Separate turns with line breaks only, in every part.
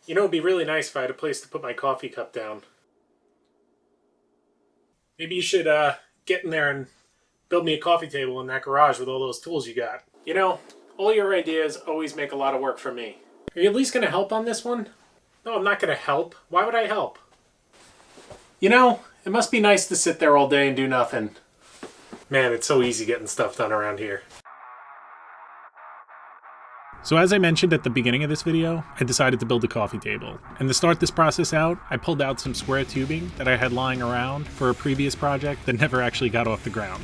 You know, it'd be really nice if I had a place to put my coffee cup down. Maybe you should get in there and build me a coffee table in that garage with all those tools you got. You know, all your ideas always make a lot of work for me. Are you at least going to help on this one? No, I'm not going to help. Why would I help? You know, it must be nice to sit there all day and do nothing. Man, it's so easy getting stuff done around here. So as I mentioned at the beginning of this video, I decided to build a coffee table. And to start this process out, I pulled out some square tubing that I had lying around for a previous project that never actually got off the ground.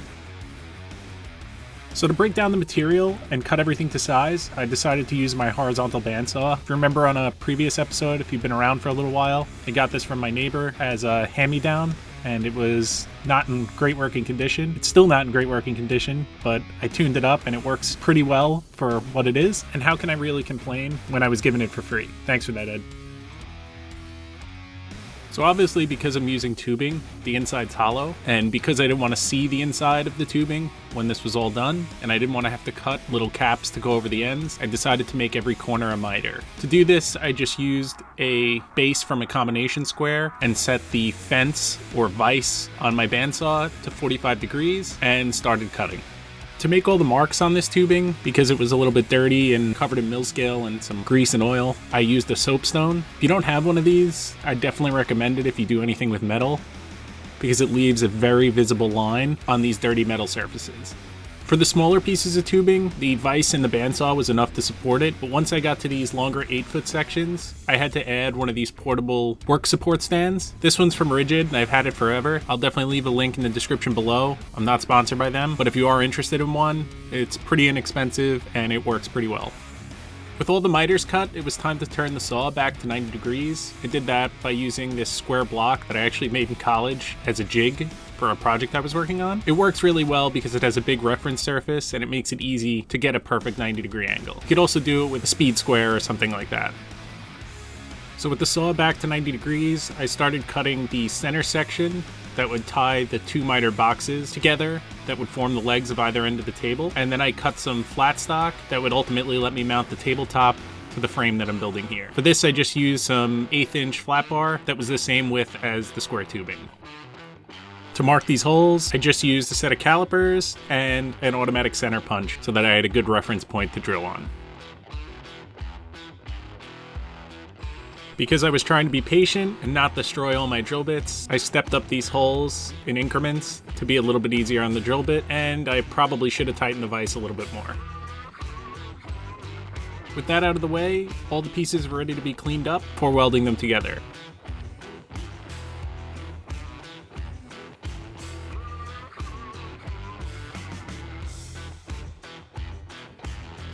So to break down the material and cut everything to size, I decided to use my horizontal bandsaw. If you remember on a previous episode, if you've been around for a little while, I got this from my neighbor as a hand-me-down, and it was not in great working condition. It's still not in great working condition, but I tuned it up and it works pretty well for what it is. And how can I really complain when I was given it for free? Thanks for that, Ed. So obviously, because I'm using tubing, the inside's hollow, and because I didn't want to see the inside of the tubing when this was all done, and I didn't want to have to cut little caps to go over the ends, I decided to make every corner a miter. To do this, I just used a base from a combination square and set the fence or vise on my bandsaw to 45 degrees and started cutting. To make all the marks on this tubing, because it was a little bit dirty and covered in mill scale and some grease and oil, I used a soapstone. If you don't have one of these, I definitely recommend it if you do anything with metal, because it leaves a very visible line on these dirty metal surfaces. For the smaller pieces of tubing, the vise in the bandsaw was enough to support it, but once I got to these longer 8-foot sections, I had to add one of these portable work support stands. This one's from Ridgid, and I've had it forever. I'll definitely leave a link in the description below. I'm not sponsored by them, but if you are interested in one, it's pretty inexpensive and it works pretty well. With all the miters cut, it was time to turn the saw back to 90 degrees. I did that by using this square block that I actually made in college as a jig for a project I was working on. It works really well because it has a big reference surface and it makes it easy to get a perfect 90-degree angle. You could also do it with a speed square or something like that. So with the saw back to 90 degrees, I started cutting the center section that would tie the two miter boxes together that would form the legs of either end of the table. And then I cut some flat stock that would ultimately let me mount the tabletop to the frame that I'm building here. For this, I just used some 1/8-inch flat bar that was the same width as the square tubing. To mark these holes, I just used a set of calipers and an automatic center punch so that I had a good reference point to drill on. Because I was trying to be patient and not destroy all my drill bits, I stepped up these holes in increments to be a little bit easier on the drill bit, and I probably should have tightened the vise a little bit more. With that out of the way, all the pieces were ready to be cleaned up before welding them together.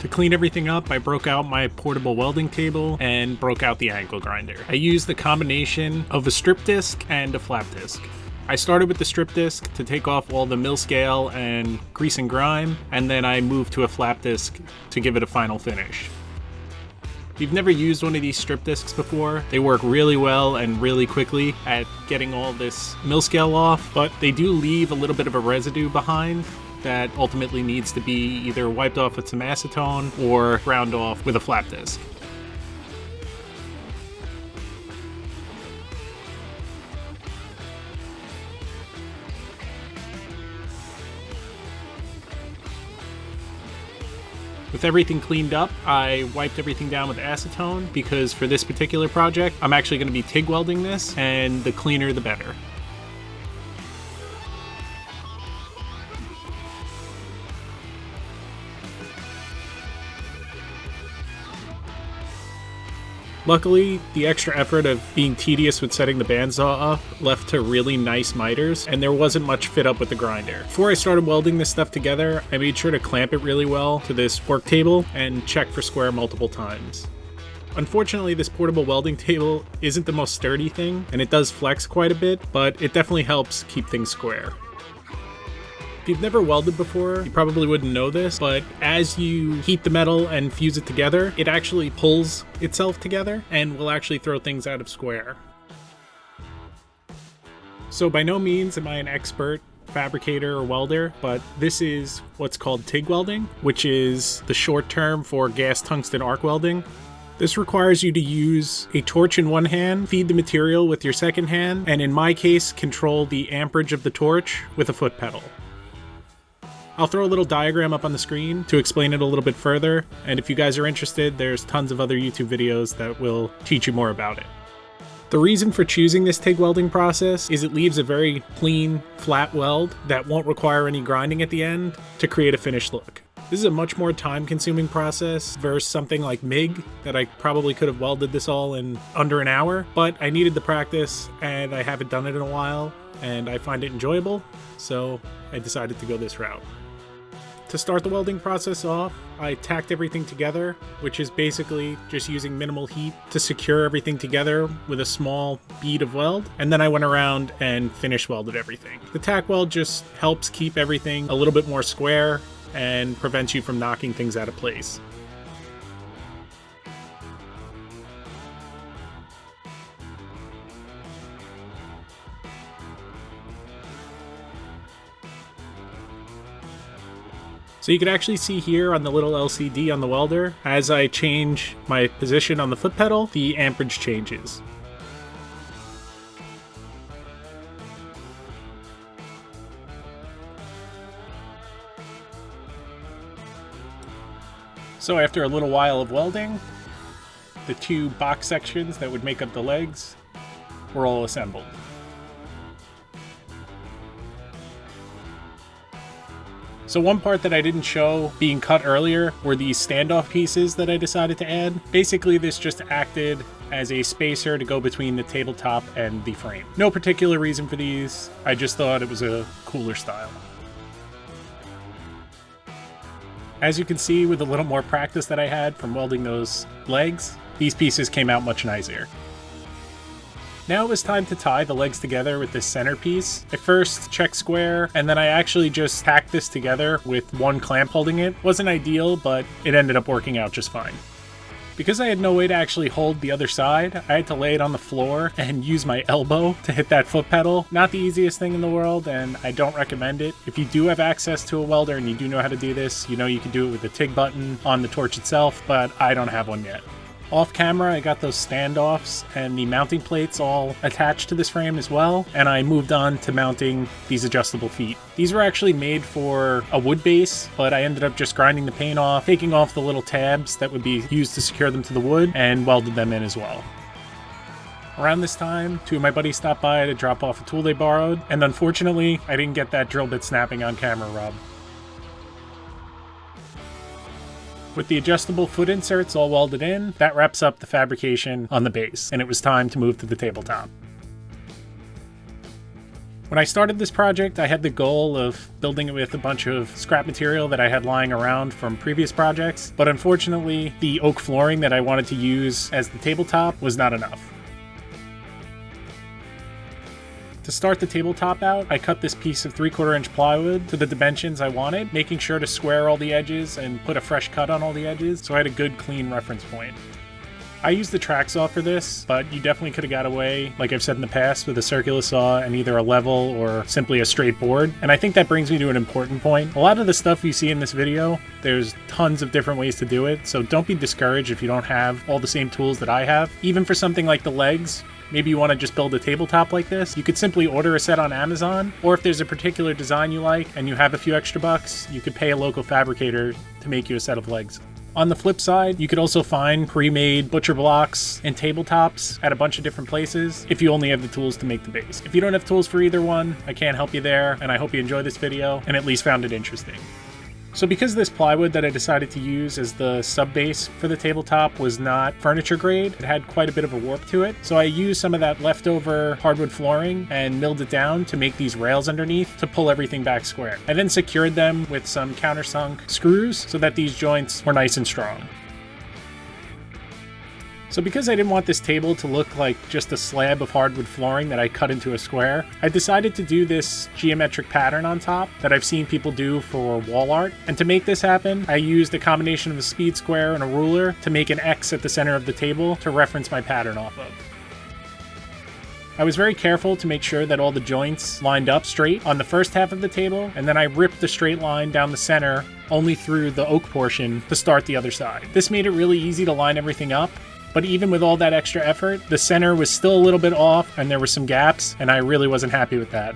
To clean everything up, I broke out my portable welding table and broke out the angle grinder. I used the combination of a strip disc and a flap disc. I started with the strip disc to take off all the mill scale and grease and grime, and then I moved to a flap disc to give it a final finish. If you've never used one of these strip discs before, they work really well and really quickly at getting all this mill scale off, but they do leave a little bit of a residue behind that ultimately needs to be either wiped off with some acetone or ground off with a flat disc. With everything cleaned up, I wiped everything down with acetone because for this particular project, I'm actually going to be TIG welding this, and the cleaner the better. Luckily, the extra effort of being tedious with setting the bandsaw up left to really nice miters, and there wasn't much fit up with the grinder. Before I started welding this stuff together, I made sure to clamp it really well to this work table and check for square multiple times. Unfortunately, this portable welding table isn't the most sturdy thing, and it does flex quite a bit, but it definitely helps keep things square. If you've never welded before, you probably wouldn't know this, but as you heat the metal and fuse it together, it actually pulls itself together and will actually throw things out of square. So by no means am I an expert fabricator or welder, but this is what's called TIG welding, which is the short term for gas tungsten arc welding. This requires you to use a torch in one hand, feed the material with your second hand, and in my case, control the amperage of the torch with a foot pedal. I'll throw a little diagram up on the screen to explain it a little bit further, and if you guys are interested, there's tons of other YouTube videos that will teach you more about it. The reason for choosing this TIG welding process is it leaves a very clean, flat weld that won't require any grinding at the end to create a finished look. This is a much more time-consuming process versus something like MIG that I probably could have welded this all in under an hour, but I needed the practice and I haven't done it in a while and I find it enjoyable, so I decided to go this route. To start the welding process off, I tacked everything together, which is basically just using minimal heat to secure everything together with a small bead of weld, and then I went around and finish welded everything. The tack weld just helps keep everything a little bit more square and prevents you from knocking things out of place. So you can actually see here on the little LCD on the welder, as I change my position on the foot pedal, the amperage changes. So after a little while of welding, the two box sections that would make up the legs were all assembled. So one part that I didn't show being cut earlier were these standoff pieces that I decided to add. Basically, this just acted as a spacer to go between the tabletop and the frame. No particular reason for these, I just thought it was a cooler style. As you can see, with a little more practice that I had from welding those legs, these pieces came out much nicer. Now it was time to tie the legs together with this center piece. I first checked square, and then I actually just tacked this together with one clamp holding it. Wasn't ideal, but it ended up working out just fine. Because I had no way to actually hold the other side, I had to lay it on the floor and use my elbow to hit that foot pedal. Not the easiest thing in the world, and I don't recommend it. If you do have access to a welder and you do know how to do this, you know you can do it with the TIG button on the torch itself, but I don't have one yet. Off camera, I got those standoffs and the mounting plates all attached to this frame as well, and I moved on to mounting these adjustable feet. These were actually made for a wood base, but I ended up just grinding the paint off, taking off the little tabs that would be used to secure them to the wood, and welded them in as well. Around this time, two of my buddies stopped by to drop off a tool they borrowed, and unfortunately, I didn't get that drill bit snapping on camera, Rob. With the adjustable foot inserts all welded in, that wraps up the fabrication on the base, and it was time to move to the tabletop. When I started this project, I had the goal of building it with a bunch of scrap material that I had lying around from previous projects, but unfortunately, the oak flooring that I wanted to use as the tabletop was not enough. To start the tabletop out, I cut this piece of 3/4 inch plywood to the dimensions I wanted, making sure to square all the edges and put a fresh cut on all the edges so I had a good clean reference point. I used the track saw for this, but you definitely could have got away, like I've said in the past, with a circular saw and either a level or simply a straight board. And I think that brings me to an important point. A lot of the stuff you see in this video, there's tons of different ways to do it, so don't be discouraged if you don't have all the same tools that I have. Even for something like the legs, maybe you want to just build a tabletop like this, you could simply order a set on Amazon, or if there's a particular design you like and you have a few extra bucks, you could pay a local fabricator to make you a set of legs. On the flip side, you could also find pre-made butcher blocks and tabletops at a bunch of different places if you only have the tools to make the base. If you don't have tools for either one, I can't help you there, and I hope you enjoy this video and at least found it interesting. So because this plywood that I decided to use as the sub base for the tabletop was not furniture grade, it had quite a bit of a warp to it. So I used some of that leftover hardwood flooring and milled it down to make these rails underneath to pull everything back square. I then secured them with some countersunk screws so that these joints were nice and strong. So because I didn't want this table to look like just a slab of hardwood flooring that I cut into a square, I decided to do this geometric pattern on top that I've seen people do for wall art. And to make this happen, I used a combination of a speed square and a ruler to make an X at the center of the table to reference my pattern off of. I was very careful to make sure that all the joints lined up straight on the first half of the table, and then I ripped the straight line down the center only through the oak portion to start the other side. This made it really easy to line everything up, but even with all that extra effort, the center was still a little bit off and there were some gaps, and I really wasn't happy with that.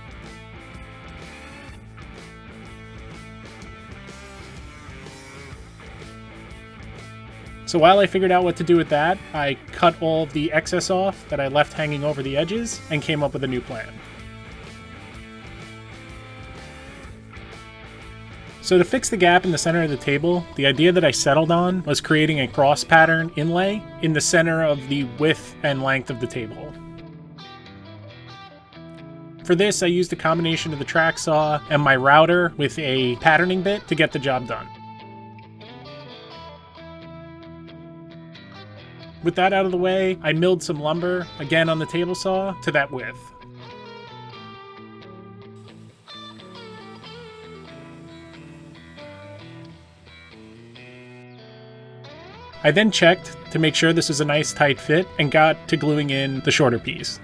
So while I figured out what to do with that, I cut all of the excess off that I left hanging over the edges and came up with a new plan. So to fix the gap in the center of the table, the idea that I settled on was creating a cross pattern inlay in the center of the width and length of the table. For this, I used a combination of the track saw and my router with a patterning bit to get the job done. With that out of the way, I milled some lumber, again on the table saw, to that width. I then checked to make sure this was a nice tight fit and got to gluing in the shorter piece.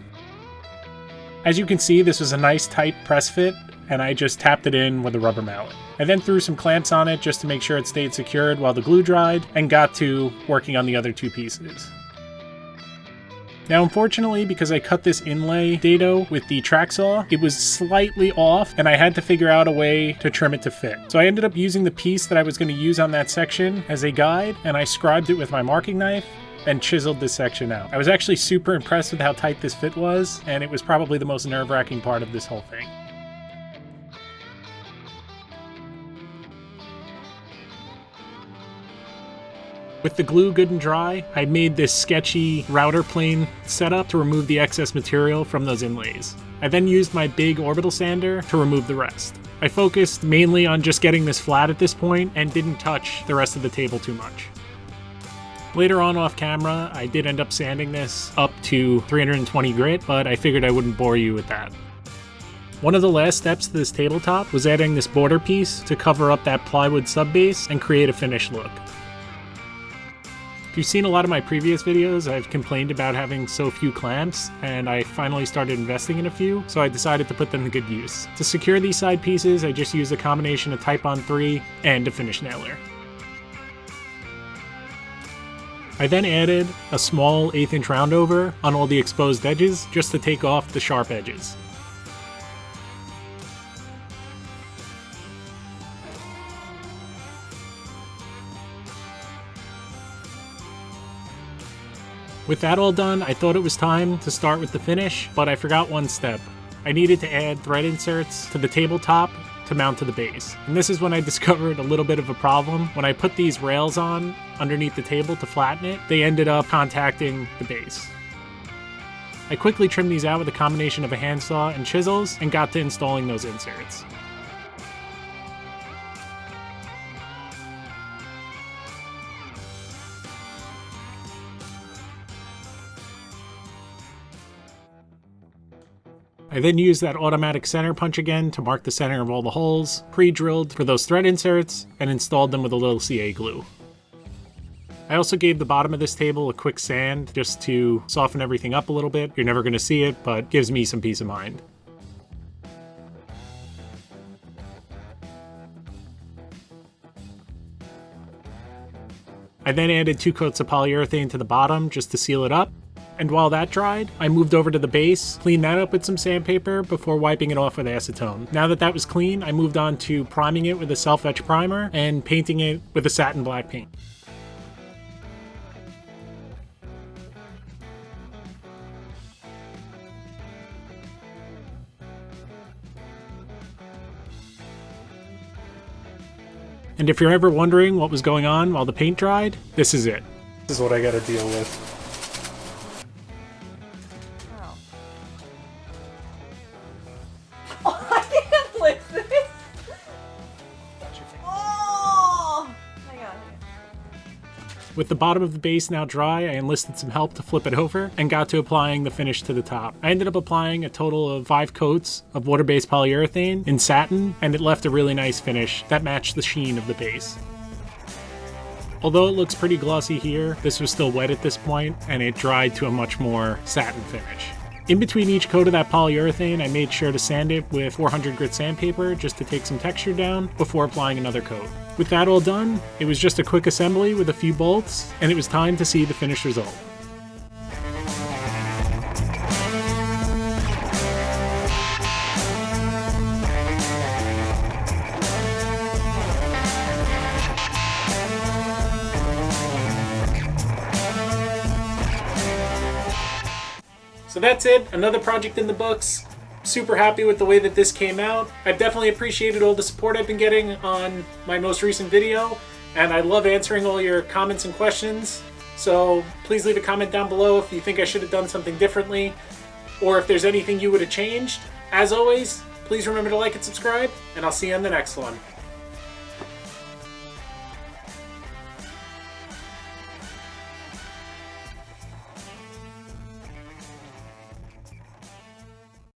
As you can see, this was a nice tight press fit, and I just tapped it in with a rubber mallet. I then threw some clamps on it just to make sure it stayed secured while the glue dried, and got to working on the other two pieces. Now unfortunately, because I cut this inlay dado with the track saw, it was slightly off and I had to figure out a way to trim it to fit. So I ended up using the piece that I was going to use on that section as a guide, and I scribed it with my marking knife and chiseled this section out. I was actually super impressed with how tight this fit was, and it was probably the most nerve-wracking part of this whole thing. With the glue good and dry, I made this sketchy router plane setup to remove the excess material from those inlays. I then used my big orbital sander to remove the rest. I focused mainly on just getting this flat at this point and didn't touch the rest of the table too much. Later on off camera, I did end up sanding this up to 320 grit, but I figured I wouldn't bore you with that. One of the last steps to this tabletop was adding this border piece to cover up that plywood subbase and create a finished look. If you've seen a lot of my previous videos, I've complained about having so few clamps, and I finally started investing in a few, so I decided to put them to good use. To secure these side pieces, I just used a combination of Type-On 3 and a finish nailer. I then added a small 1/8 inch roundover on all the exposed edges just to take off the sharp edges. With that all done, I thought it was time to start with the finish, but I forgot one step. I needed to add thread inserts to the tabletop to mount to the base. And this is when I discovered a little bit of a problem. When I put these rails on underneath the table to flatten it, they ended up contacting the base. I quickly trimmed these out with a combination of a handsaw and chisels and got to installing those inserts. I then used that automatic center punch again to mark the center of all the holes, pre-drilled for those thread inserts, and installed them with a little CA glue. I also gave the bottom of this table a quick sand just to soften everything up a little bit. You're never going to see it, but gives me some peace of mind. I then added 2 coats of polyurethane to the bottom just to seal it up. And while that dried, I moved over to the base, cleaned that up with some sandpaper before wiping it off with acetone. Now that that was clean, I moved on to priming it with a self-etch primer and painting it with a satin black paint. And if you're ever wondering what was going on while the paint dried, this is it. This is what I gotta deal with. With the bottom of the base now dry, I enlisted some help to flip it over and got to applying the finish to the top. I ended up applying a total of 5 coats of water-based polyurethane in satin, and it left a really nice finish that matched the sheen of the base. Although it looks pretty glossy here, this was still wet at this point, and it dried to a much more satin finish. In between each coat of that polyurethane, I made sure to sand it with 400 grit sandpaper just to take some texture down before applying another coat. With that all done, it was just a quick assembly with a few bolts, and it was time to see the finished result. So that's it, another project in the books. Super happy with the way that this came out. I've definitely appreciated all the support I've been getting on my most recent video, and I love answering all your comments and questions. So please leave a comment down below if you think I should have done something differently, or if there's anything you would have changed. As always, please remember to like and subscribe, and I'll see you on the next one.